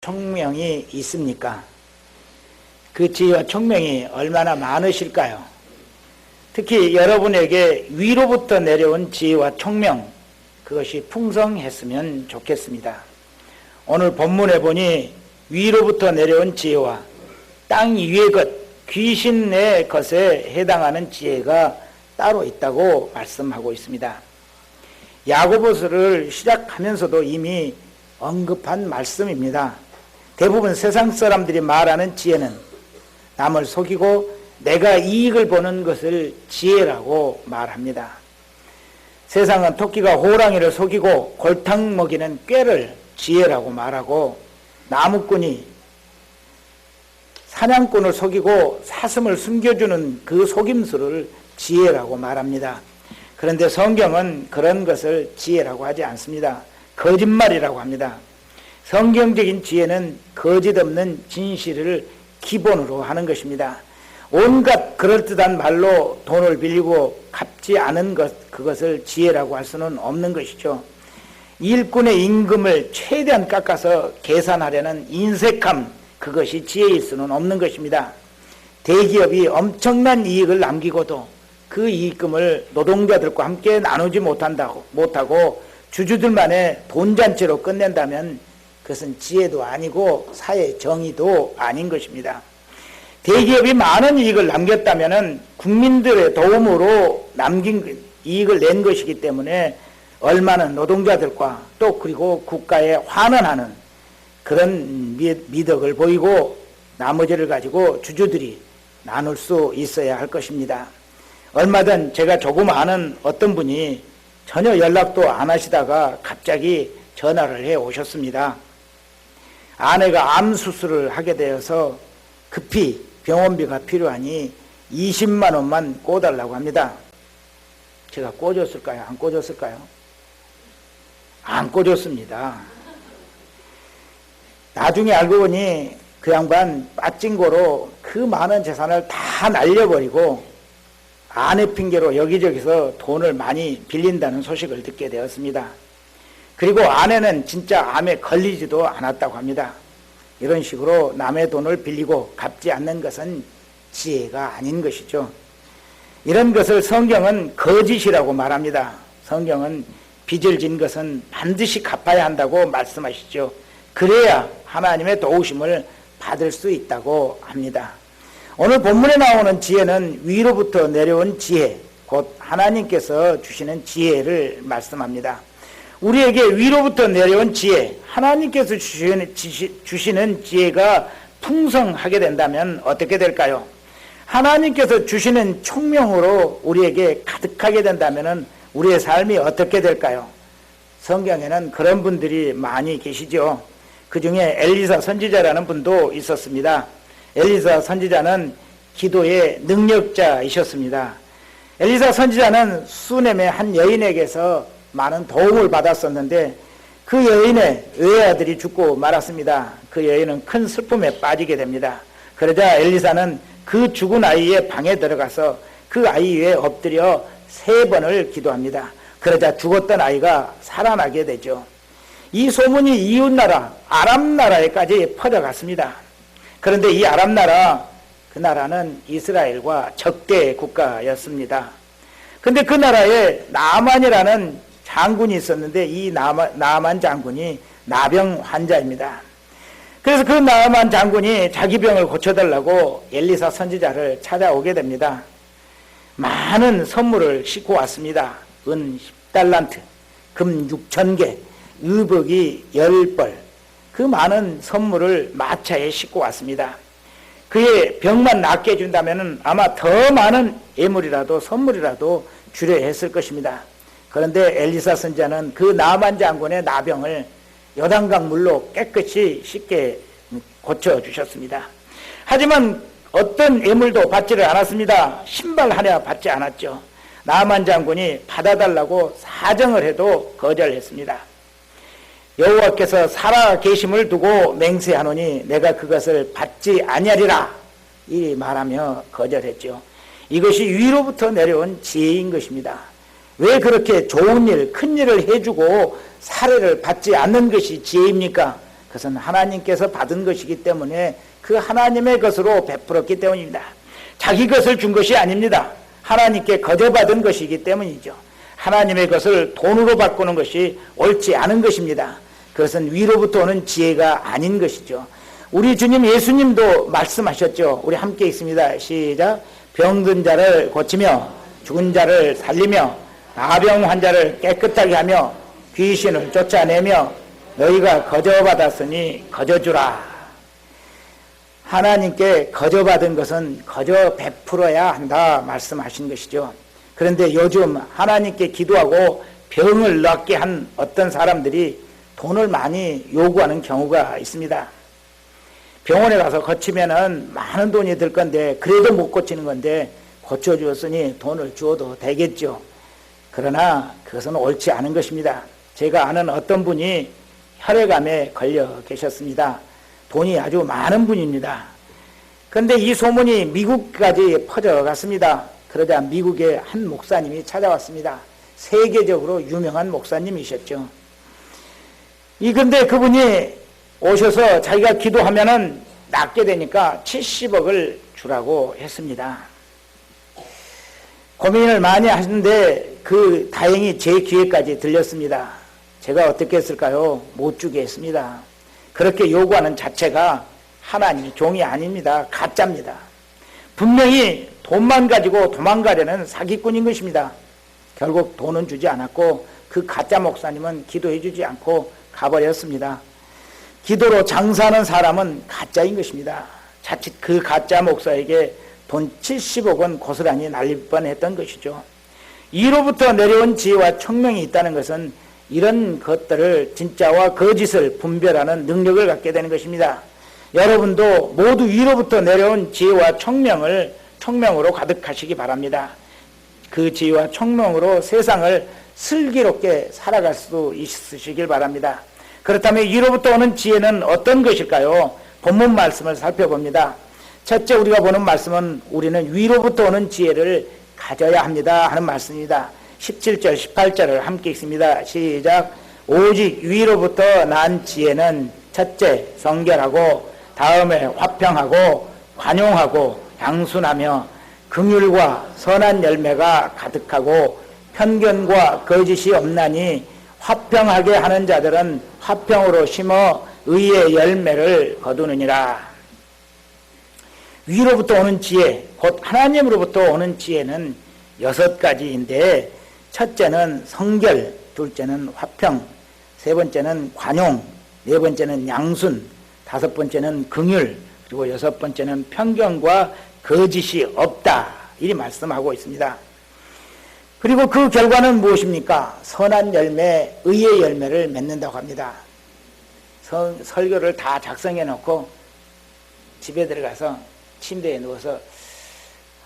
총명이 있습니까? 그 지혜와 총명이 얼마나 많으실까요? 특히 여러분에게 위로부터 내려온 지혜와 총명, 그것이 풍성했으면 좋겠습니다. 오늘 본문에 보니 위로부터 내려온 지혜와 땅 위의 것, 귀신의 것에 해당하는 지혜가 따로 있다고 말씀하고 있습니다. 야고보서를 시작하면서도 이미 언급한 말씀입니다. 대부분 세상 사람들이 말하는 지혜는 남을 속이고 내가 이익을 보는 것을 지혜라고 말합니다. 세상은 토끼가 호랑이를 속이고 골탕 먹이는 꾀를 지혜라고 말하고, 나무꾼이 사냥꾼을 속이고 사슴을 숨겨주는 그 속임수를 지혜라고 말합니다. 그런데 성경은 그런 것을 지혜라고 하지 않습니다. 거짓말이라고 합니다. 성경적인 지혜는 거짓 없는 진실을 기본으로 하는 것입니다. 온갖 그럴듯한 말로 돈을 빌리고 갚지 않은 것, 그것을 지혜라고 할 수는 없는 것이죠. 일꾼의 임금을 최대한 깎아서 계산하려는 인색함, 그것이 지혜일 수는 없는 것입니다. 대기업이 엄청난 이익을 남기고도 그 이익금을 노동자들과 함께 나누지 못하고 주주들만의 돈잔치로 끝낸다면 그것은 지혜도 아니고 사회 정의도 아닌 것입니다. 대기업이 많은 이익을 남겼다면 국민들의 도움으로 남긴 이익을 낸 것이기 때문에 얼마나 노동자들과 또 그리고 국가에 환원하는 그런 미덕을 보이고 나머지를 가지고 주주들이 나눌 수 있어야 할 것입니다. 얼마 전 제가 조금 아는 어떤 분이 전혀 연락도 안 하시다가 갑자기 전화를 해 오셨습니다. 아내가 암 수술을 하게 되어서 급히 병원비가 필요하니 20만 원만 꿔달라고 합니다. 제가 꿔줬을까요? 안 꿔줬을까요? 안 꿔줬습니다. 나중에 알고 보니 그 양반 빠찡고로 그 많은 재산을 다 날려버리고 아내 핑계로 여기저기서 돈을 많이 빌린다는 소식을 듣게 되었습니다. 그리고 아내는 진짜 암에 걸리지도 않았다고 합니다. 이런 식으로 남의 돈을 빌리고 갚지 않는 것은 지혜가 아닌 것이죠. 이런 것을 성경은 거짓이라고 말합니다. 성경은 빚을 진 것은 반드시 갚아야 한다고 말씀하시죠. 그래야 하나님의 도우심을 받을 수 있다고 합니다. 오늘 본문에 나오는 지혜는 위로부터 내려온 지혜, 곧 하나님께서 주시는 지혜를 말씀합니다. 우리에게 위로부터 내려온 지혜, 하나님께서 주시는 지혜가 풍성하게 된다면 어떻게 될까요? 하나님께서 주시는 총명으로 우리에게 가득하게 된다면 우리의 삶이 어떻게 될까요? 성경에는 그런 분들이 많이 계시죠. 그 중에 엘리사 선지자라는 분도 있었습니다. 엘리사 선지자는 기도의 능력자이셨습니다. 엘리사 선지자는 수넴의 한 여인에게서 많은 도움을 받았었는데 그 여인의 외아들이 죽고 말았습니다. 그 여인은 큰 슬픔에 빠지게 됩니다. 그러자 엘리사는 그 죽은 아이의 방에 들어가서 그 아이 위에 엎드려 3번을 기도합니다. 그러자 죽었던 아이가 살아나게 되죠. 이 소문이 이웃나라 아람 나라에까지 퍼져갔습니다. 그런데 이 아람 나라, 그 나라는 이스라엘과 적대 국가였습니다. 그런데 그 나라에 나만이라는 장군이 있었는데 이 나만 장군이 나병 환자입니다. 그래서 그 나만 장군이 자기 병을 고쳐달라고 엘리사 선지자를 찾아오게 됩니다. 많은 선물을 싣고 왔습니다. 은 10달란트, 금 6,000개, 의복이 10벌, 그 많은 선물을 마차에 싣고 왔습니다. 그의 병만 낫게 해준다면 아마 더 많은 예물이라도 선물이라도 주려 했을 것입니다. 그런데 엘리사 선지자는 그 나만 장군의 나병을 요단강 물로 깨끗이 씻게 고쳐주셨습니다. 하지만 어떤 예물도 받지를 않았습니다. 신발 하나 받지 않았죠. 나만 장군이 받아달라고 사정을 해도 거절했습니다. 여호와께서 살아 계심을 두고 맹세하노니 내가 그것을 받지 아니하리라, 이 말하며 거절했죠. 이것이 위로부터 내려온 지혜인 것입니다. 왜 그렇게 좋은 일, 큰 일을 해주고 사례를 받지 않는 것이 지혜입니까? 그것은 하나님께서 받은 것이기 때문에 그 하나님의 것으로 베풀었기 때문입니다. 자기 것을 준 것이 아닙니다. 하나님께 거저받은 것이기 때문이죠. 하나님의 것을 돈으로 바꾸는 것이 옳지 않은 것입니다. 그것은 위로부터 오는 지혜가 아닌 것이죠. 우리 주님 예수님도 말씀하셨죠. 우리 함께 읽습니다. 시작. 병든 자를 고치며 죽은 자를 살리며 나병 환자를 깨끗하게 하며 귀신을 쫓아내며 너희가 거저받았으니 거저주라. 하나님께 거저받은 것은 거저 베풀어야 한다 말씀하신 것이죠. 그런데 요즘 하나님께 기도하고 병을 낫게 한 어떤 사람들이 돈을 많이 요구하는 경우가 있습니다. 병원에 가서 고치면은 많은 돈이 들 건데 그래도 못 고치는 건데 고쳐주었으니 돈을 주어도 되겠죠. 그러나 그것은 옳지 않은 것입니다. 제가 아는 어떤 분이 혈액암에 걸려 계셨습니다. 돈이 아주 많은 분입니다. 그런데 이 소문이 미국까지 퍼져갔습니다. 그러자 미국의 한 목사님이 찾아왔습니다. 세계적으로 유명한 목사님이셨죠. 근데 그분이 오셔서 자기가 기도하면은 낫게 되니까 70억을 주라고 했습니다. 고민을 많이 하시는데 다행히 제 귀에까지 들렸습니다. 제가 어떻게 했을까요? 못 주게 했습니다. 그렇게 요구하는 자체가 하나님의 종이 아닙니다. 가짜입니다. 분명히 돈만 가지고 도망가려는 사기꾼인 것입니다. 결국 돈은 주지 않았고 그 가짜 목사님은 기도해 주지 않고 가버렸습니다. 기도로 장사하는 사람은 가짜인 것입니다. 자칫 그 가짜 목사에게 돈 70억은 고스란히 날릴 뻔했던 것이죠. 위로부터 내려온 지혜와 총명이 있다는 것은 이런 것들을 진짜와 거짓을 분별하는 능력을 갖게 되는 것입니다. 여러분도 모두 위로부터 내려온 지혜와 총명으로 가득하시기 바랍니다. 그 지혜와 총명으로 세상을 슬기롭게 살아갈 수 있으시길 바랍니다. 그렇다면 위로부터 오는 지혜는 어떤 것일까요? 본문 말씀을 살펴봅니다. 첫째 우리가 보는 말씀은 우리는 위로부터 오는 지혜를 가져야 합니다 하는 말씀입니다. 17절 18절을 함께 읽습니다. 시작. 오직 위로부터 난 지혜는 첫째 성결하고 다음에 화평하고 관용하고 양순하며 긍휼과 선한 열매가 가득하고 편견과 거짓이 없나니 화평하게 하는 자들은 화평으로 심어 의의 열매를 거두느니라. 위로부터 오는 지혜, 곧 하나님으로부터 오는 지혜는 6가지인데 첫째는 성결, 둘째는 화평, 세 번째는 관용, 네 번째는 양순, 다섯 번째는 긍휼, 그리고 여섯 번째는 편견과 거짓이 없다. 이리 말씀하고 있습니다. 그리고 그 결과는 무엇입니까? 선한 열매, 의의 열매를 맺는다고 합니다. 설교를 다 작성해 놓고 집에 들어가서 침대에 누워서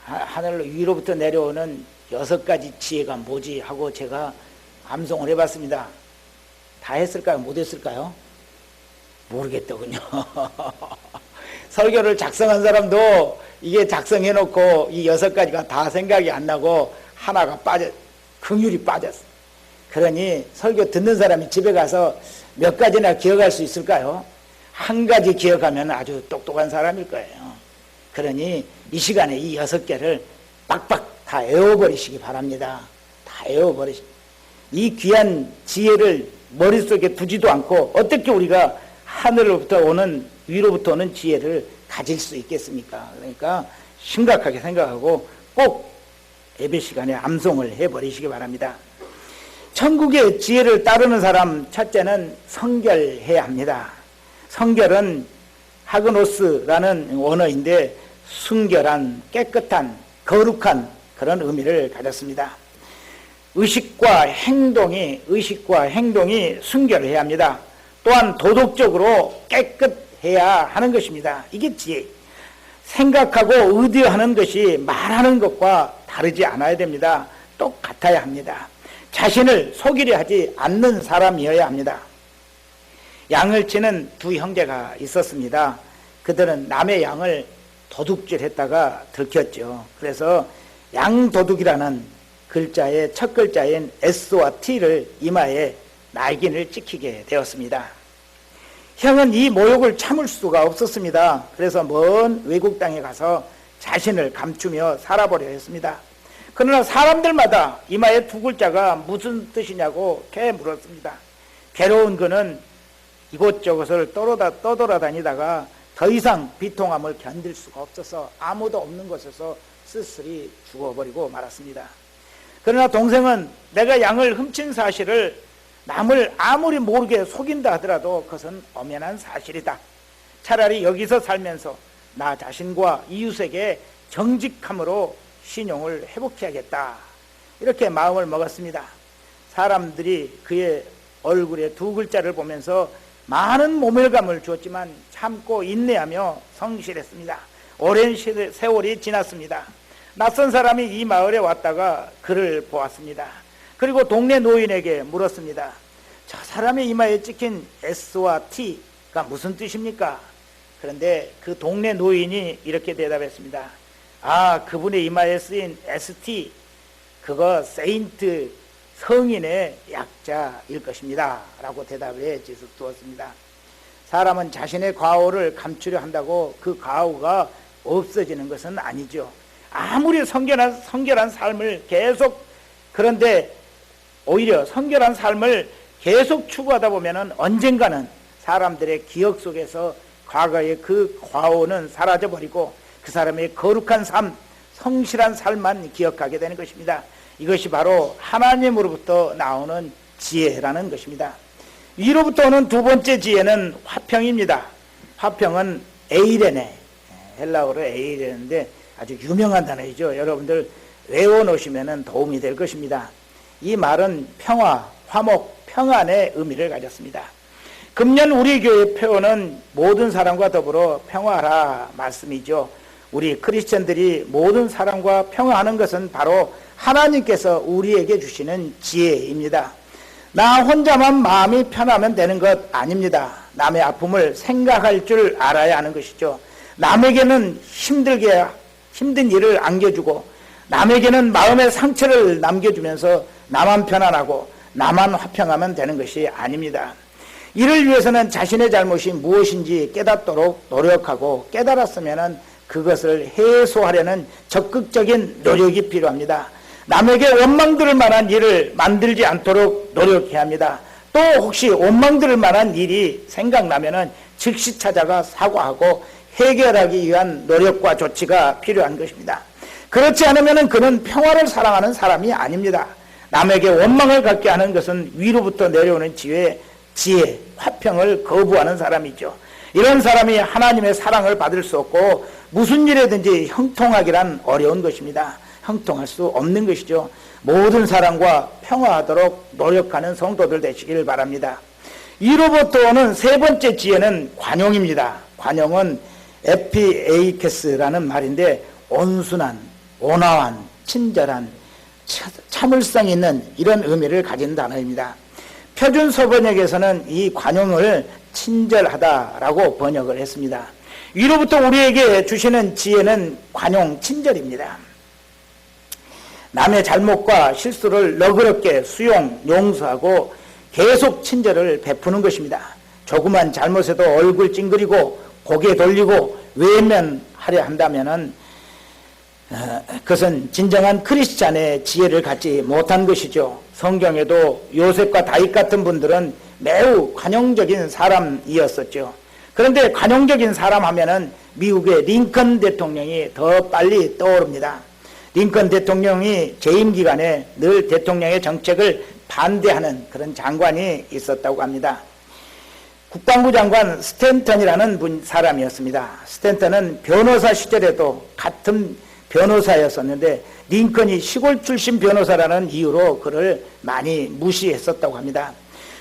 하늘로 위로부터 내려오는 6가지 지혜가 뭐지 하고 제가 암송을 해봤습니다. 다 했을까요? 못 했을까요? 모르겠더군요. 설교를 작성한 사람도 이게 작성해 놓고 이 6가지가 다 생각이 안 나고 하나가 긍휼이 빠졌어. 그러니 설교 듣는 사람이 집에 가서 몇 가지나 기억할 수 있을까요? 한 가지 기억하면 아주 똑똑한 사람일 거예요. 그러니 이 시간에 이 6개를 빡빡 다 외워버리시기 바랍니다. 다 외워버리시기. 이 귀한 지혜를 머릿속에 두지도 않고 어떻게 우리가 하늘로부터 오는, 위로부터 오는 지혜를 가질 수 있겠습니까? 그러니까 심각하게 생각하고 꼭 예배 시간에 암송을 해버리시기 바랍니다. 천국의 지혜를 따르는 사람, 첫째는 성결해야 합니다. 성결은 하그노스라는 원어인데 순결한, 깨끗한, 거룩한 그런 의미를 가졌습니다. 의식과 행동이 순결해야 합니다. 또한 도덕적으로 깨끗해야 하는 것입니다. 이게 지혜. 생각하고 의도하는 것이 말하는 것과 다르지 않아야 됩니다. 똑같아야 합니다. 자신을 속이려 하지 않는 사람이어야 합니다. 양을 치는 두 형제가 있었습니다. 그들은 남의 양을 도둑질했다가 들켰죠. 그래서 양도둑이라는 글자의 첫 글자인 S와 T를 이마에 날개를 찍히게 되었습니다. 형은 이 모욕을 참을 수가 없었습니다. 그래서 먼 외국 땅에 가서 자신을 감추며 살아보려 했습니다. 그러나 사람들마다 이마에 두 글자가 무슨 뜻이냐고 걔 물었습니다. 괴로운 그는 이곳저곳을 떠돌아다니다가 더 이상 비통함을 견딜 수가 없어서 아무도 없는 곳에서 쓸쓸히 죽어버리고 말았습니다. 그러나 동생은 내가 양을 훔친 사실을 남을 아무리 모르게 속인다 하더라도 그것은 엄연한 사실이다. 차라리 여기서 살면서 나 자신과 이웃에게 정직함으로 신용을 회복해야겠다. 이렇게 마음을 먹었습니다. 사람들이 그의 얼굴에 두 글자를 보면서 많은 모멸감을 주었지만 참고 인내하며 성실했습니다. 오랜 세월이 지났습니다. 낯선 사람이 이 마을에 왔다가 그를 보았습니다. 그리고 동네 노인에게 물었습니다. 저 사람의 이마에 찍힌 S와 T가 무슨 뜻입니까? 그런데 그 동네 노인이 이렇게 대답했습니다. 아, 그분의 이마에 쓰인 ST, 그거 세인트, 성인의 약자일 것입니다. 라고 대답해 주었습니다. 사람은 자신의 과오를 감추려 한다고 그 과오가 없어지는 것은 아니죠. 아무리 성결한 삶을 계속, 그런데 오히려 성결한 삶을 계속 추구하다 보면은 언젠가는 사람들의 기억 속에서 과거의 그 과오는 사라져버리고 그 사람의 거룩한 삶, 성실한 삶만 기억하게 되는 것입니다. 이것이 바로 하나님으로부터 나오는 지혜라는 것입니다. 위로부터 오는 두 번째 지혜는 화평입니다. 화평은 에이레네, 헬라어로 에이레인데 아주 유명한 단어이죠. 여러분들 외워놓으시면 도움이 될 것입니다. 이 말은 평화, 화목, 평안의 의미를 가졌습니다. 금년 우리 교회 표어는 모든 사람과 더불어 평화하라 말씀이죠. 우리 크리스천들이 모든 사람과 평화하는 것은 바로 하나님께서 우리에게 주시는 지혜입니다. 나 혼자만 마음이 편하면 되는 것 아닙니다. 남의 아픔을 생각할 줄 알아야 하는 것이죠. 남에게는 힘든 일을 안겨주고 남에게는 마음의 상처를 남겨주면서 나만 편안하고 나만 화평하면 되는 것이 아닙니다. 이를 위해서는 자신의 잘못이 무엇인지 깨닫도록 노력하고 깨달았으면 그것을 해소하려는 적극적인 노력이 필요합니다. 남에게 원망 들을 만한 일을 만들지 않도록 노력해야 합니다. 또 혹시 원망 들을 만한 일이 생각나면 즉시 찾아가 사과하고 해결하기 위한 노력과 조치가 필요한 것입니다. 그렇지 않으면 그는 평화를 사랑하는 사람이 아닙니다. 남에게 원망을 갖게 하는 것은 위로부터 내려오는 지혜, 화평을 거부하는 사람이죠. 이런 사람이 하나님의 사랑을 받을 수 없고 무슨 일에든지 형통하기란 어려운 것입니다. 형통할 수 없는 것이죠. 모든 사람과 평화하도록 노력하는 성도들 되시길 바랍니다. 이로부터 오는 세 번째 지혜는 관용입니다. 관용은 에피에이케스라는 말인데 온순한, 온화한, 친절한, 참을성 있는 이런 의미를 가진 단어입니다. 표준 서번역에서는 이 관용을 친절하다라고 번역을 했습니다. 위로부터 우리에게 주시는 지혜는 관용, 친절입니다. 남의 잘못과 실수를 너그럽게 수용, 용서하고 계속 친절을 베푸는 것입니다. 조그만 잘못에도 얼굴 찡그리고 고개 돌리고 외면하려 한다면은 그것은 진정한 크리스찬의 지혜를 갖지 못한 것이죠. 성경에도 요셉과 다윗 같은 분들은 매우 관용적인 사람이었었죠. 그런데 관용적인 사람 하면은 미국의 링컨 대통령이 더 빨리 떠오릅니다. 링컨 대통령이 재임 기간에 늘 대통령의 정책을 반대하는 그런 장관이 있었다고 합니다. 국방부 장관 스탠턴이라는 사람이었습니다. 스탠턴은 변호사 시절에도 같은 변호사였었는데 링컨이 시골 출신 변호사라는 이유로 그를 많이 무시했었다고 합니다.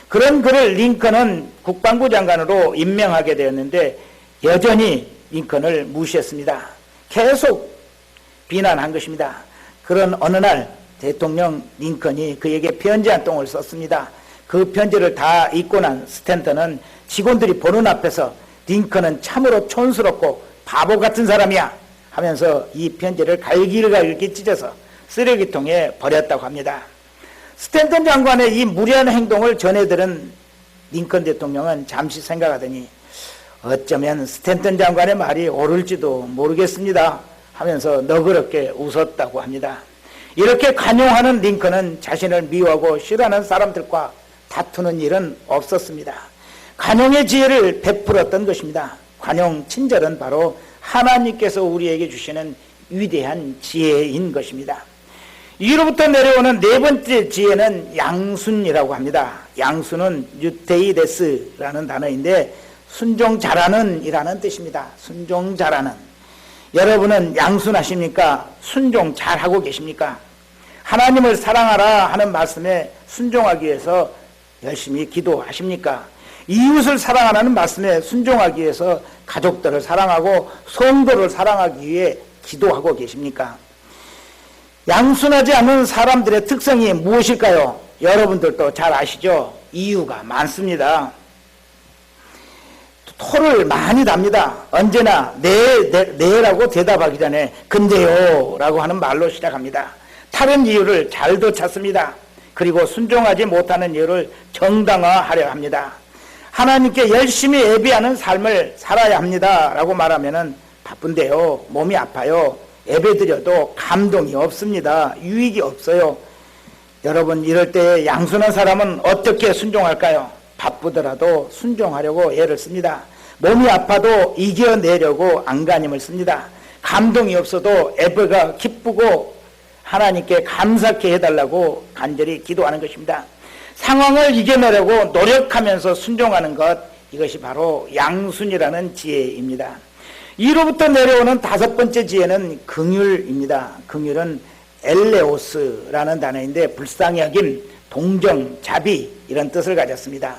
그런 그를 링컨은 국방부 장관으로 임명하게 되었는데 여전히 링컨을 무시했습니다. 계속 비난한 것입니다. 그런 어느 날 대통령 링컨이 그에게 편지 한 통을 썼습니다. 그 편지를 다 읽고 난 스탠턴은 직원들이 보는 앞에서 링컨은 참으로 촌스럽고 바보 같은 사람이야 하면서 이 편지를 갈기갈기 찢어서 쓰레기통에 버렸다고 합니다. 스탠턴 장관의 이 무례한 행동을 전해 들은 링컨 대통령은 잠시 생각하더니 어쩌면 스탠턴 장관의 말이 옳을지도 모르겠습니다 하면서 너그럽게 웃었다고 합니다. 이렇게 관용하는 링컨은 자신을 미워하고 싫어하는 사람들과 다투는 일은 없었습니다. 관용의 지혜를 베풀었던 것입니다. 관용 친절은 바로 하나님께서 우리에게 주시는 위대한 지혜인 것입니다. 위로부터 내려오는 네 번째 지혜는 양순이라고 합니다. 양순은 유테이데스라는 단어인데 순종 잘하는 이라는 뜻입니다. 순종 잘하는. 여러분은 양순하십니까? 순종 잘하고 계십니까? 하나님을 사랑하라 하는 말씀에 순종하기 위해서 열심히 기도하십니까? 이웃을 사랑하라는 말씀에 순종하기 위해서 가족들을 사랑하고 성도를 사랑하기 위해 기도하고 계십니까? 양순하지 않는 사람들의 특성이 무엇일까요? 여러분들도 잘 아시죠? 이유가 많습니다. 토를 많이 답니다. 언제나 네라고 대답하기 전에 근데요 라고 하는 말로 시작합니다. 다른 이유를 잘도 찾습니다. 그리고 순종하지 못하는 이유를 정당화하려 합니다. 하나님께 열심히 예배하는 삶을 살아야 합니다 라고 말하면 바쁜데요, 몸이 아파요, 예배드려도 감동이 없습니다, 유익이 없어요. 여러분, 이럴 때 양순한 사람은 어떻게 순종할까요? 바쁘더라도 순종하려고 애를 씁니다. 몸이 아파도 이겨내려고 안간힘을 씁니다. 감동이 없어도 예배가 기쁘고 하나님께 감사케 해달라고 간절히 기도하는 것입니다. 상황을 이겨내려고 노력하면서 순종하는 것, 이것이 바로 양순이라는 지혜입니다. 이로부터 내려오는 다섯 번째 지혜는 긍휼입니다. 긍휼은 엘레오스라는 단어인데 불쌍히 여김, 동정, 자비 이런 뜻을 가졌습니다.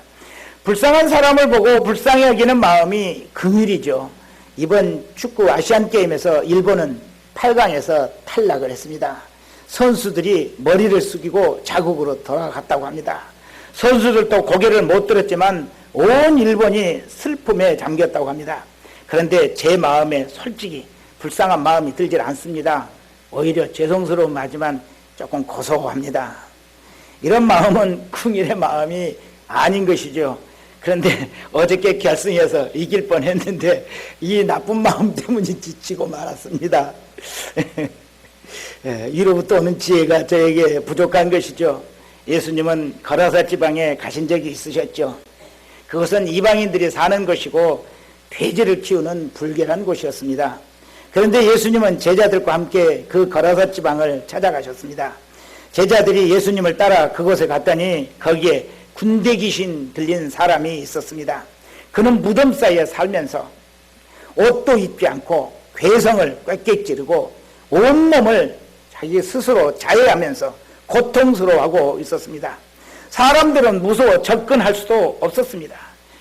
불쌍한 사람을 보고 불쌍히 여기는 마음이 긍휼이죠. 이번 축구 아시안게임에서 일본은 8강에서 탈락을 했습니다. 선수들이 머리를 숙이고 자국으로 돌아갔다고 합니다. 선수들도 고개를 못 들었지만 온 일본이 슬픔에 잠겼다고 합니다. 그런데 제 마음에 솔직히 불쌍한 마음이 들질 않습니다. 오히려 죄송스러움 하지만 조금 고소합니다. 이런 마음은 긍휼의 마음이 아닌 것이죠. 그런데 어저께 결승에서 이길 뻔했는데 이 나쁜 마음 때문에 지치고 말았습니다. 위로부터 오는 지혜가 저에게 부족한 것이죠. 예수님은 거라사 지방에 가신 적이 있으셨죠. 그것은 이방인들이 사는 것이고 돼지를 키우는 불결한 곳이었습니다. 그런데 예수님은 제자들과 함께 그 거라사 지방을 찾아가셨습니다. 제자들이 예수님을 따라 그곳에 갔더니 거기에 군대 귀신 들린 사람이 있었습니다. 그는 무덤 사이에 살면서 옷도 입지 않고 괴성을 꽥꽥 지르고 온몸을 자기 스스로 자해하면서 고통스러워하고 있었습니다. 사람들은 무서워 접근할 수도 없었습니다.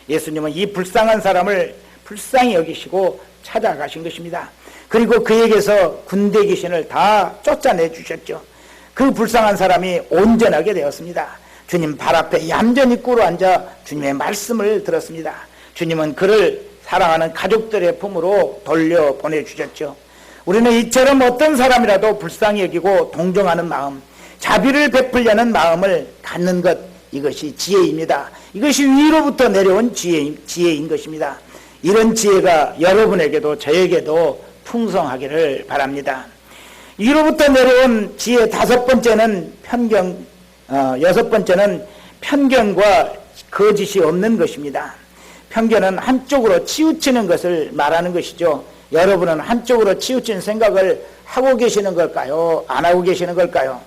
예수님은 이 불쌍한 사람을 불쌍히 여기시고 찾아가신 것입니다. 그리고 그에게서 군대 귀신을 다 쫓아내 주셨죠. 그 불쌍한 사람이 온전하게 되었습니다. 주님 발 앞에 얌전히 꿇어 앉아 주님의 말씀을 들었습니다. 주님은 그를 사랑하는 가족들의 품으로 돌려 보내주셨죠. 우리는 이처럼 어떤 사람이라도 불쌍히 여기고 동정하는 마음, 자비를 베풀려는 마음을 갖는 것, 이것이 지혜입니다. 이것이 위로부터 내려온 지혜인 것입니다. 이런 지혜가 여러분에게도 저에게도 풍성하기를 바랍니다. 위로부터 내려온 지혜 다섯 번째는 여섯 번째는 편견과 거짓이 없는 것입니다. 편견은 한쪽으로 치우치는 것을 말하는 것이죠. 여러분은 한쪽으로 치우친 생각을 하고 계시는 걸까요? 안 하고 계시는 걸까요?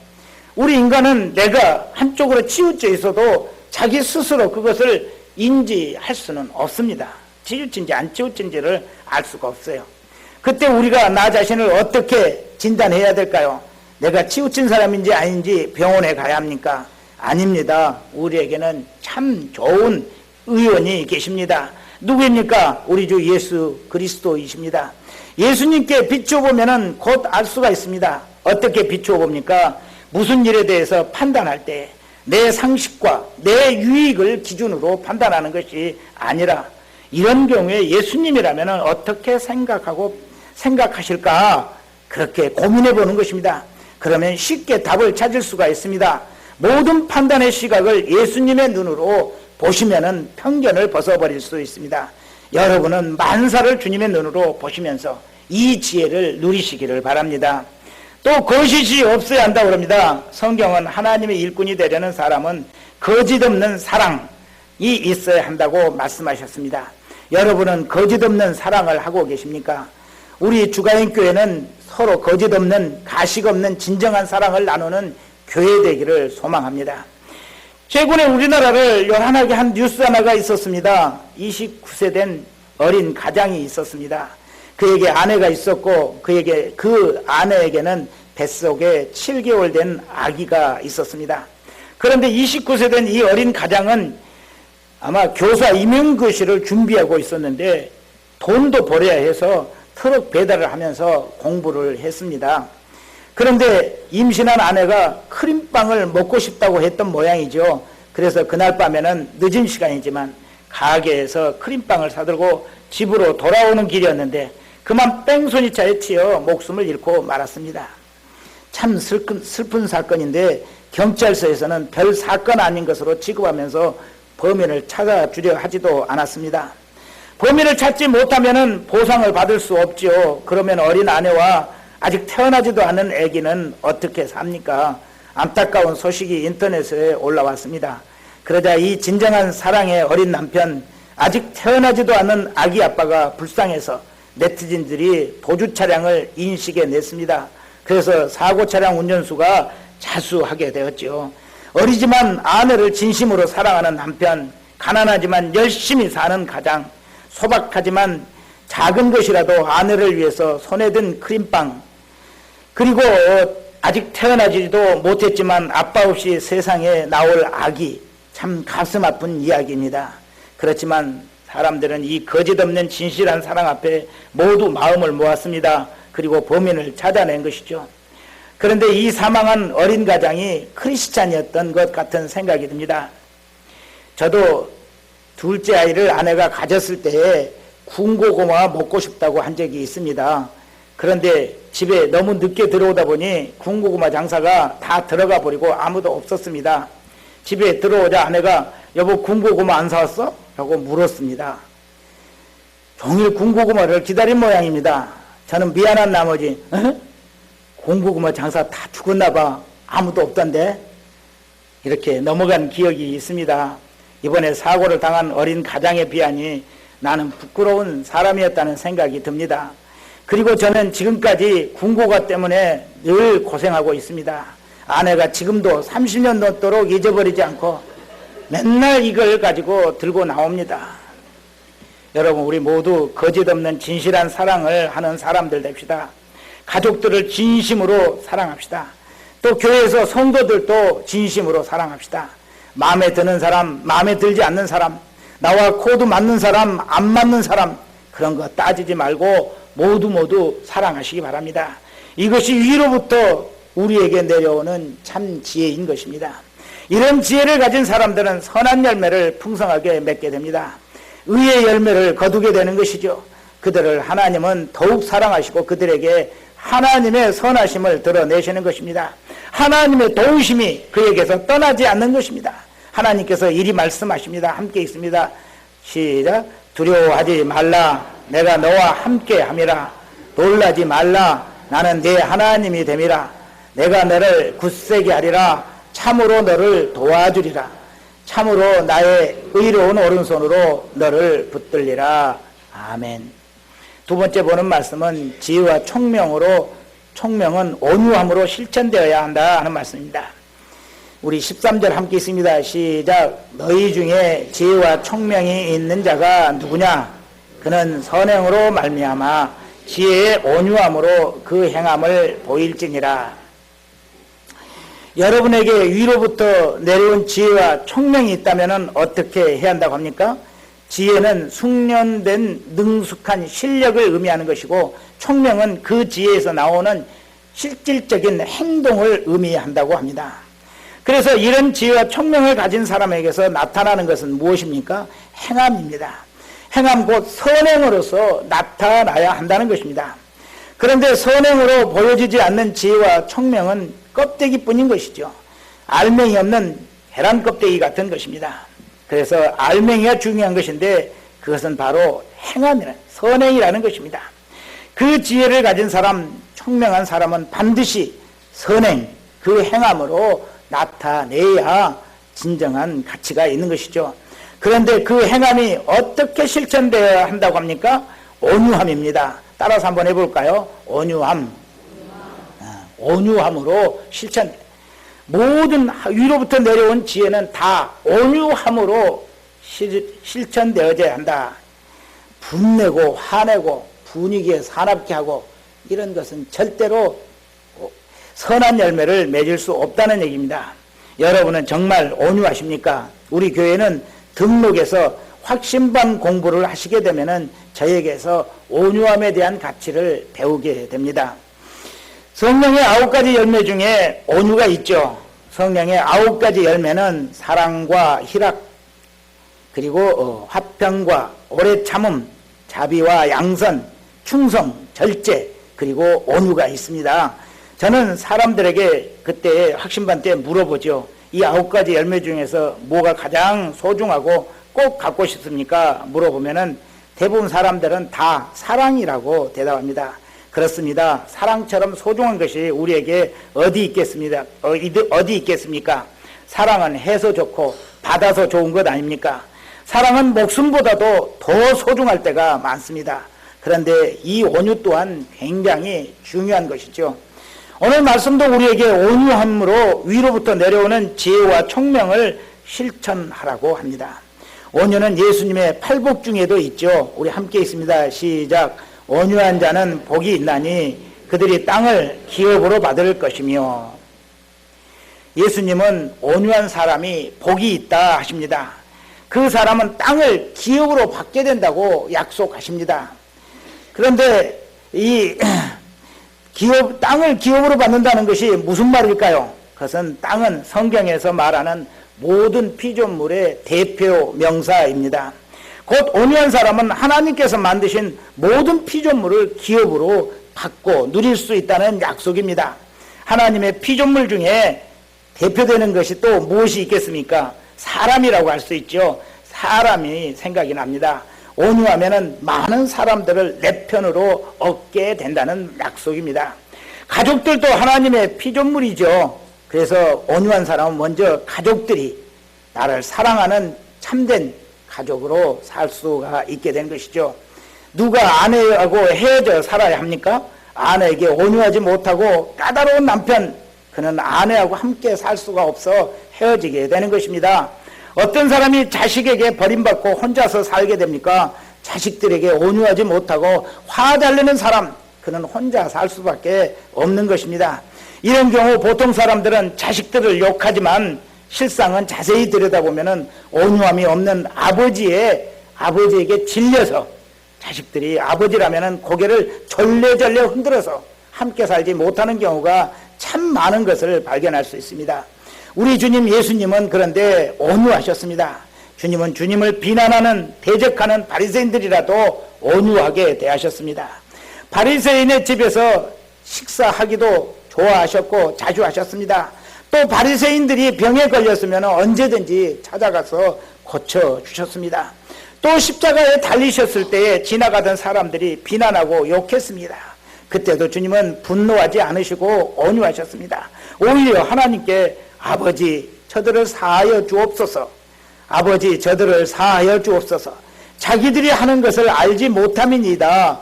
우리 인간은 내가 한쪽으로 치우쳐 있어도 자기 스스로 그것을 인지할 수는 없습니다. 치우친지 안 치우친지를 알 수가 없어요. 그때 우리가 나 자신을 어떻게 진단해야 될까요? 내가 치우친 사람인지 아닌지 병원에 가야 합니까? 아닙니다. 우리에게는 참 좋은 의원이 계십니다. 누구입니까? 우리 주 예수 그리스도이십니다. 예수님께 비춰보면 곧 알 수가 있습니다. 어떻게 비춰봅니까? 무슨 일에 대해서 판단할 때 내 상식과 내 유익을 기준으로 판단하는 것이 아니라 이런 경우에 예수님이라면 어떻게 생각하실까? 그렇게 고민해 보는 것입니다. 그러면 쉽게 답을 찾을 수가 있습니다. 모든 판단의 시각을 예수님의 눈으로 보시면은 편견을 벗어버릴 수 있습니다. 여러분은 만사를 주님의 눈으로 보시면서 이 지혜를 누리시기를 바랍니다. 또 거짓이 없어야 한다고 합니다. 성경은 하나님의 일꾼이 되려는 사람은 거짓 없는 사랑이 있어야 한다고 말씀하셨습니다. 여러분은 거짓 없는 사랑을 하고 계십니까? 우리 주가인교회는 서로 거짓 없는, 가식 없는 진정한 사랑을 나누는 교회 되기를 소망합니다. 최근에 우리나라를 요란하게 한 뉴스 하나가 있었습니다. 29세 된 어린 가장이 있었습니다. 그에게 아내가 있었고 그 아내에게는 뱃속에 7개월 된 아기가 있었습니다. 그런데 29세 된 이 어린 가장은 아마 교사 임용고시를 준비하고 있었는데 돈도 벌어야 해서 트럭 배달을 하면서 공부를 했습니다. 그런데 임신한 아내가 크림빵을 먹고 싶다고 했던 모양이죠. 그래서 그날 밤에는 늦은 시간이지만 가게에서 크림빵을 사들고 집으로 돌아오는 길이었는데 그만 뺑소니 차에 튀어 목숨을 잃고 말았습니다. 참 슬픈 사건인데 경찰서에서는 별 사건 아닌 것으로 취급하면서 범인을 찾아주려 하지도 않았습니다. 범인을 찾지 못하면 보상을 받을 수 없죠. 그러면 어린 아내와 아직 태어나지도 않은 아기는 어떻게 삽니까? 안타까운 소식이 인터넷에 올라왔습니다. 그러자 이 진정한 사랑의 어린 남편, 아직 태어나지도 않은 아기 아빠가 불쌍해서 네티즌들이 도주 차량을 인식해 냈습니다. 그래서 사고 차량 운전수가 자수하게 되었죠. 어리지만 아내를 진심으로 사랑하는 남편, 가난하지만 열심히 사는 가장, 소박하지만 작은 것이라도 아내를 위해서 손에 든 크림빵, 그리고 아직 태어나지도 못했지만 아빠 없이 세상에 나올 아기, 참 가슴 아픈 이야기입니다. 그렇지만 사람들은 이 거짓 없는 진실한 사랑 앞에 모두 마음을 모았습니다. 그리고 범인을 찾아낸 것이죠. 그런데 이 사망한 어린 가장이 크리스찬이었던 것 같은 생각이 듭니다. 저도 둘째 아이를 아내가 가졌을 때에 군고구마 먹고 싶다고 한 적이 있습니다. 그런데 집에 너무 늦게 들어오다 보니 군고구마 장사가 다 들어가 버리고 아무도 없었습니다. 집에 들어오자 아내가 여보 군고구마 안 사왔어? 라고 물었습니다. 종일 군고구마를 기다린 모양입니다. 저는 미안한 나머지 군고구마 장사 다 죽었나 봐. 아무도 없던데. 이렇게 넘어간 기억이 있습니다. 이번에 사고를 당한 어린 가장에 비하니 나는 부끄러운 사람이었다는 생각이 듭니다. 그리고 저는 지금까지 군고가 때문에 늘 고생하고 있습니다. 아내가 지금도 30년 넘도록 잊어버리지 않고 맨날 이걸 가지고 들고 나옵니다. 여러분, 우리 모두 거짓 없는 진실한 사랑을 하는 사람들 됩시다. 가족들을 진심으로 사랑합시다. 또 교회에서 성도들도 진심으로 사랑합시다. 마음에 드는 사람, 마음에 들지 않는 사람, 나와 코드 맞는 사람, 안 맞는 사람, 그런 거 따지지 말고 모두 사랑하시기 바랍니다. 이것이 위로부터 우리에게 내려오는 참 지혜인 것입니다. 이런 지혜를 가진 사람들은 선한 열매를 풍성하게 맺게 됩니다. 의의 열매를 거두게 되는 것이죠. 그들을 하나님은 더욱 사랑하시고 그들에게 하나님의 선하심을 드러내시는 것입니다. 하나님의 도우심이 그에게서 떠나지 않는 것입니다. 하나님께서 이리 말씀하십니다. 함께 있습니다. 시작. 두려워하지 말라. 내가 너와 함께 함이라. 놀라지 말라. 나는 네 하나님이 됨이라. 내가 너를 굳세게 하리라. 참으로 너를 도와주리라. 참으로 나의 의로운 오른손으로 너를 붙들리라. 아멘. 두 번째 보는 말씀은 지혜와 총명은 온유함으로 실천되어야 한다 하는 말씀입니다. 우리 13절 함께 있습니다. 시작. 너희 중에 지혜와 총명이 있는 자가 누구냐? 그는 선행으로 말미암아 지혜의 온유함으로 그 행함을 보일지니라. 여러분에게 위로부터 내려온 지혜와 총명이 있다면 어떻게 해야 한다고 합니까? 지혜는 숙련된 능숙한 실력을 의미하는 것이고 총명은 그 지혜에서 나오는 실질적인 행동을 의미한다고 합니다. 그래서 이런 지혜와 총명을 가진 사람에게서 나타나는 것은 무엇입니까? 행함입니다. 행함 곧 선행으로서 나타나야 한다는 것입니다. 그런데 선행으로 보여지지 않는 지혜와 총명은 껍데기뿐인 것이죠. 알맹이 없는 계란 껍데기 같은 것입니다. 그래서 알맹이가 중요한 것인데 그것은 바로 행함이라는 선행이라는 것입니다. 그 지혜를 가진 사람, 총명한 사람은 반드시 선행, 그 행함으로 나타내야 진정한 가치가 있는 것이죠. 그런데 그 행함이 어떻게 실천되어야 한다고 합니까? 온유함입니다. 따라서 한번 해볼까요? 온유함. 온유함으로 실천. 모든 위로부터 내려온 지혜는 다 온유함으로 실천되어져야 한다. 분내고 화내고 분위기에 사납게 하고 이런 것은 절대로 선한 열매를 맺을 수 없다는 얘기입니다. 여러분은 정말 온유하십니까? 우리 교회는 등록해서 확신반 공부를 하시게 되면은 저에게서 온유함에 대한 가치를 배우게 됩니다. 성령의 9가지 열매 중에 온유가 있죠. 성령의 9가지 열매는 사랑과 희락, 그리고 화평과 오래 참음, 자비와 양선, 충성, 절제, 그리고 온유가 있습니다. 저는 사람들에게 그때 확신반 때 물어보죠. 이 9가지 열매 중에서 뭐가 가장 소중하고 꼭 갖고 싶습니까? 물어보면은 대부분 사람들은 다 사랑이라고 대답합니다. 그렇습니다. 사랑처럼 소중한 것이 우리에게 어디 있겠습니다. 어디 있겠습니까? 사랑은 해서 좋고 받아서 좋은 것 아닙니까? 사랑은 목숨보다도 더 소중할 때가 많습니다. 그런데 이 온유 또한 굉장히 중요한 것이죠. 오늘 말씀도 우리에게 온유함으로 위로부터 내려오는 지혜와 총명을 실천하라고 합니다. 온유는 예수님의 팔복 중에도 있죠. 우리 함께 있습니다. 시작. 온유한 자는 복이 있나니 그들이 땅을 기업으로 받을 것이며. 예수님은 온유한 사람이 복이 있다 하십니다. 그 사람은 땅을 기업으로 받게 된다고 약속하십니다. 그런데 이 땅을 기업으로 받는다는 것이 무슨 말일까요? 그것은 땅은 성경에서 말하는 모든 피조물의 대표 명사입니다. 곧 온유한 사람은 하나님께서 만드신 모든 피조물을 기업으로 받고 누릴 수 있다는 약속입니다. 하나님의 피조물 중에 대표되는 것이 또 무엇이 있겠습니까? 사람이라고 할 수 있죠. 사람이 생각이 납니다. 온유하면은 많은 사람들을 내 편으로 얻게 된다는 약속입니다. 가족들도 하나님의 피조물이죠. 그래서 온유한 사람은 먼저 가족들이 나를 사랑하는 참된 가족으로 살 수가 있게 된 것이죠. 누가 아내하고 헤어져 살아야 합니까? 아내에게 온유하지 못하고 까다로운 남편, 그는 아내하고 함께 살 수가 없어 헤어지게 되는 것입니다. 어떤 사람이 자식에게 버림받고 혼자서 살게 됩니까? 자식들에게 온유하지 못하고 화 잘 내는 사람, 그는 혼자 살 수밖에 없는 것입니다. 이런 경우 보통 사람들은 자식들을 욕하지만 실상은 자세히 들여다보면 온유함이 없는 아버지에게 질려서 자식들이 아버지라면 고개를 절레절레 흔들어서 함께 살지 못하는 경우가 참 많은 것을 발견할 수 있습니다. 우리 주님 예수님은 그런데 온유하셨습니다. 주님은 주님을 비난하는 대적하는 바리새인들이라도 온유하게 대하셨습니다. 바리새인의 집에서 식사하기도 좋아하셨고 자주 하셨습니다. 또 바리새인들이 병에 걸렸으면 언제든지 찾아가서 고쳐주셨습니다. 또 십자가에 달리셨을 때에 지나가던 사람들이 비난하고 욕했습니다. 그때도 주님은 분노하지 않으시고 온유하셨습니다. 오히려 하나님께 아버지 저들을 사하여 주옵소서, 아버지 저들을 사하여 주옵소서, 자기들이 하는 것을 알지 못함이니이다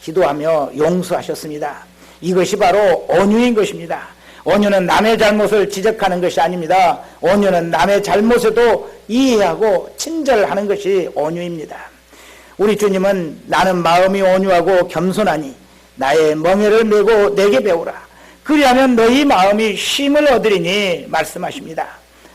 기도하며 용서하셨습니다. 이것이 바로 온유인 것입니다. 온유는 남의 잘못을 지적하는 것이 아닙니다. 온유는 남의 잘못에도 이해하고 친절하는 것이 온유입니다. 우리 주님은 나는 마음이 온유하고 겸손하니 나의 멍에를 메고 내게 배우라. 그리하면 너희 마음이 쉼을 얻으리니 말씀하십니다.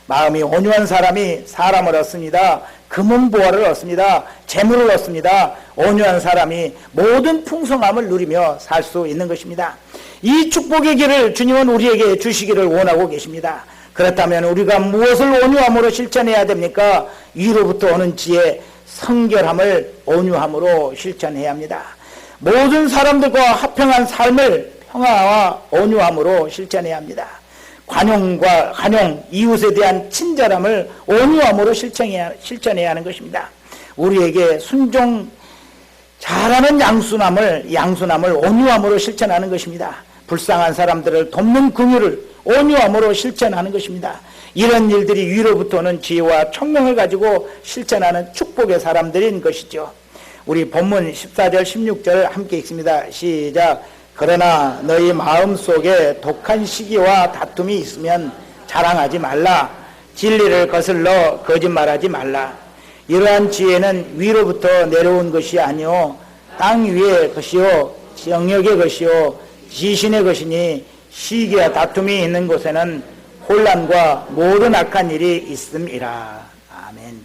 마음이 온유한 사람이 사람을 얻습니다. 금은보화를 얻습니다. 재물을 얻습니다. 온유한 사람이 모든 풍성함을 누리며 살 수 있는 것입니다. 이 축복의 길을 주님은 우리에게 주시기를 원하고 계십니다. 그렇다면 우리가 무엇을 온유함으로 실천해야 됩니까? 위로부터 오는 지혜, 성결함을 온유함으로 실천해야 합니다. 모든 사람들과 화평한 삶을 평화와 온유함으로 실천해야 합니다. 관용, 이웃에 대한 친절함을 온유함으로 실천해야 하는 것입니다. 우리에게 순종 잘하는 양순함을 온유함으로 실천하는 것입니다. 불쌍한 사람들을 돕는 긍휼을 온유함으로 실천하는 것입니다. 이런 일들이 위로부터 오는 지혜와 총명을 가지고 실천하는 축복의 사람들인 것이죠. 우리 본문 14절 16절 함께 읽습니다. 시작. 그러나 너희 마음속에 독한 시기와 다툼이 있으면 자랑하지 말라. 진리를 거슬러 거짓말하지 말라. 이러한 지혜는 위로부터 내려온 것이 아니요 땅 위의 것이요 영역의 것이요 지신의 것이니 시기와 다툼이 있는 곳에는 혼란과 모든 악한 일이 있음이라. 아멘.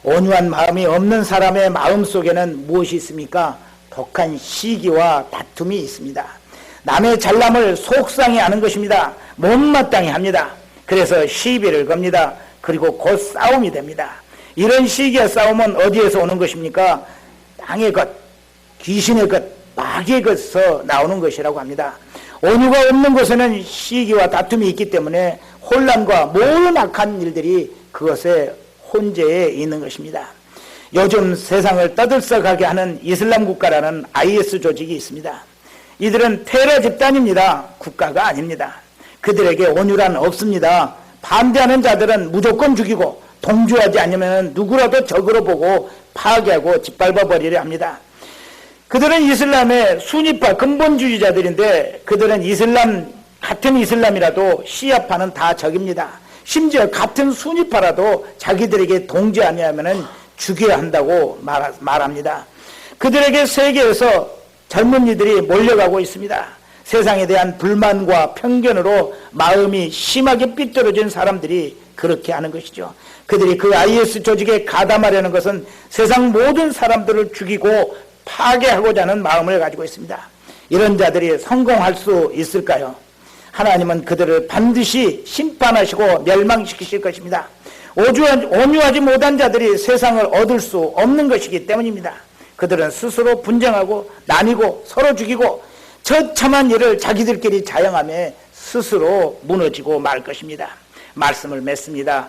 온유한 마음이 없는 사람의 마음속에는 무엇이 있습니까? 독한 시기와 다툼이 있습니다. 남의 잘남을 속상해하는 것입니다. 못마땅해 합니다. 그래서 시비를 겁니다. 그리고 곧 싸움이 됩니다. 이런 시기와 싸움은 어디에서 오는 것입니까? 땅의 것, 귀신의 것, 마귀의 것에서 나오는 것이라고 합니다. 온유가 없는 곳에는 시기와 다툼이 있기 때문에 혼란과 모든 악한 일들이 그것에 혼재해 있는 것입니다. 요즘 세상을 떠들썩하게 하는 이슬람 국가라는 IS 조직이 있습니다. 이들은 테러 집단입니다. 국가가 아닙니다. 그들에게 온유란 없습니다. 반대하는 자들은 무조건 죽이고 동조하지 않으면 누구라도 적으로 보고 파괴하고 짓밟아 버리려 합니다. 그들은 이슬람의 순위파 근본주의자들인데 그들은 같은 이슬람이라도 시아파는 다 적입니다. 심지어 같은 순위파라도 자기들에게 동조하냐면 죽여야 한다고 말합니다. 그들에게 세계에서 젊은이들이 몰려가고 있습니다. 세상에 대한 불만과 편견으로 마음이 심하게 삐뚤어진 사람들이 그렇게 하는 것이죠. 그들이 그 IS 조직에 가담하려는 것은 세상 모든 사람들을 죽이고 파괴하고자 하는 마음을 가지고 있습니다. 이런 자들이 성공할 수 있을까요? 하나님은 그들을 반드시 심판하시고 멸망시키실 것입니다. 온유하지 못한 자들이 세상을 얻을 수 없는 것이기 때문입니다. 그들은 스스로 분쟁하고 나뉘고 서로 죽이고 처참한 일을 자기들끼리 자영하며 스스로 무너지고 말 것입니다. 말씀을 맺습니다.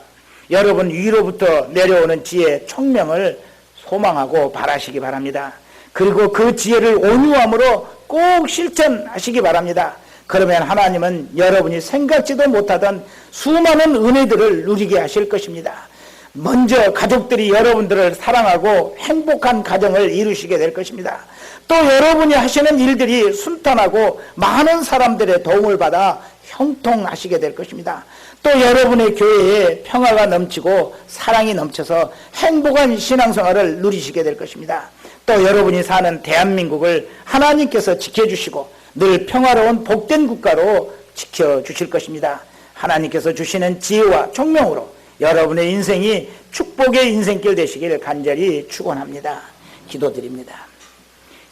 여러분 위로부터 내려오는 지혜, 총명을 소망하고 바라시기 바랍니다. 그리고 그 지혜를 온유함으로 꼭 실천하시기 바랍니다. 그러면 하나님은 여러분이 생각지도 못하던 수많은 은혜들을 누리게 하실 것입니다. 먼저 가족들이 여러분들을 사랑하고 행복한 가정을 이루시게 될 것입니다. 또 여러분이 하시는 일들이 순탄하고 많은 사람들의 도움을 받아 형통하시게 될 것입니다. 또 여러분의 교회에 평화가 넘치고 사랑이 넘쳐서 행복한 신앙생활을 누리시게 될 것입니다. 또 여러분이 사는 대한민국을 하나님께서 지켜주시고 늘 평화로운 복된 국가로 지켜주실 것입니다. 하나님께서 주시는 지혜와 총명으로 여러분의 인생이 축복의 인생길 되시기를 간절히 축원합니다. 기도드립니다.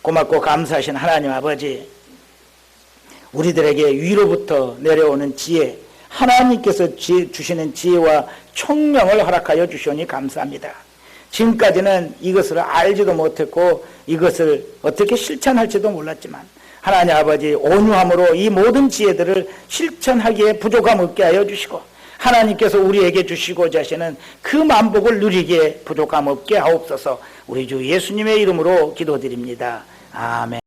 고맙고 감사하신 하나님 아버지, 우리들에게 위로부터 내려오는 지혜, 하나님께서 주시는 지혜와 총명을 허락하여 주시오니 감사합니다. 지금까지는 이것을 알지도 못했고 이것을 어떻게 실천할지도 몰랐지만 하나님 아버지, 온유함으로 이 모든 지혜들을 실천하기에 부족함 없게 하여 주시고 하나님께서 우리에게 주시고자 하시는 그 만복을 누리기에 부족함 없게 하옵소서. 우리 주 예수님의 이름으로 기도드립니다. 아멘.